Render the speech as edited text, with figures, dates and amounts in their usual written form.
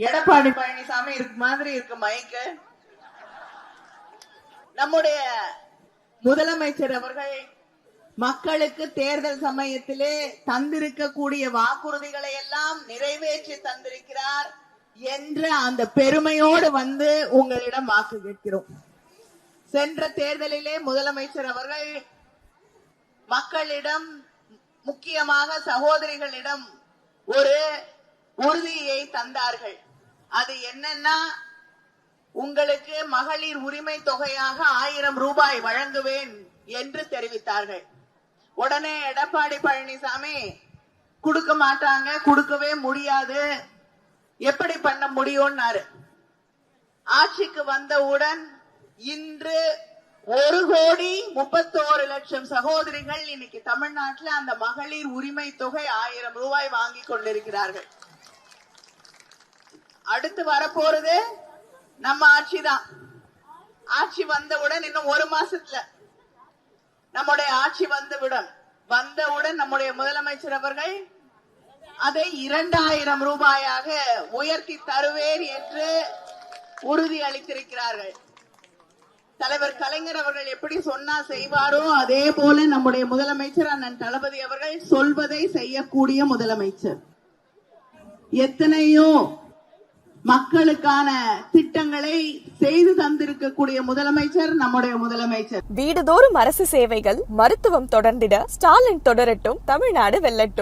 எடப்பாடி பழனிசாமி இருக்கு மாதிரி இருக்கு மைக்கு. நம்முடைய முதலமைச்சர் அவர்கள் மக்களுக்கு தேர்தல் சமயத்திலே தந்திருக்கக்கூடிய வாக்குறுதிகளை எல்லாம் நிறைவேற்றி தந்திருக்கிறார் என்ற அந்த பெருமையோடு வந்து உங்களிடம் வாக்கு கேட்கிறோம். சென்ற தேர்தலிலே முதலமைச்சர் அவர்கள் மக்களிடம், முக்கியமாக சகோதரிகளிடம் ஒரு உறுதியை தந்தார்கள். அது என்னன்னா, உங்களுக்கு மகளிர் உரிமை தொகையாக 1000 ரூபாய் வழங்குவேன் என்று தெரிவித்தார்கள். உடனே எடப்பாடி பழனிசாமி கொடுக்க மாட்டாங்க, கொடுக்கவே முடியாது, எப்படி பண்ண முடியும்னாரு. ஆட்சிக்கு வந்தவுடன் இன்று 1,31,00,000 சகோதரிகள் இன்னைக்கு தமிழ்நாட்டில் அந்த மகளிர் உரிமை தொகை 1000 ரூபாய் வாங்கி கொண்டிருக்கிறார்கள். அடுத்து வரப்போறது நம்ம ஆட்சிதான். ஆட்சி வந்தவுடன் இன்னும் 1 மாசத்துல நம்முடைய ஆட்சி வந்தவுடன் நம்முடைய முதலமைச்சர் அவர்கள் அதை 2000 ரூபாயாக உயர்த்தி தருவேன் என்று உறுதி அளித்திருக்கிறார்கள். தலைவர் கலைஞர் அவர்கள் எப்படி சொன்னா செய்வாரோ அதே போல நம்முடைய முதலமைச்சர் அண்ணன் தளபதி அவர்கள் சொல்வதை செய்யக்கூடிய முதலமைச்சர். எத்தனையோ மக்களுக்கான திட்டங்களை செய்து தந்திருக்கக்கூடிய முதலமைச்சர் நம்முடைய முதலமைச்சர். வீடுதோறும் அரசு சேவைகள், மருத்துவம் தொடர்ந்திட ஸ்டாலின் தொடரட்டும், தமிழ்நாடு வெல்லட்டும்.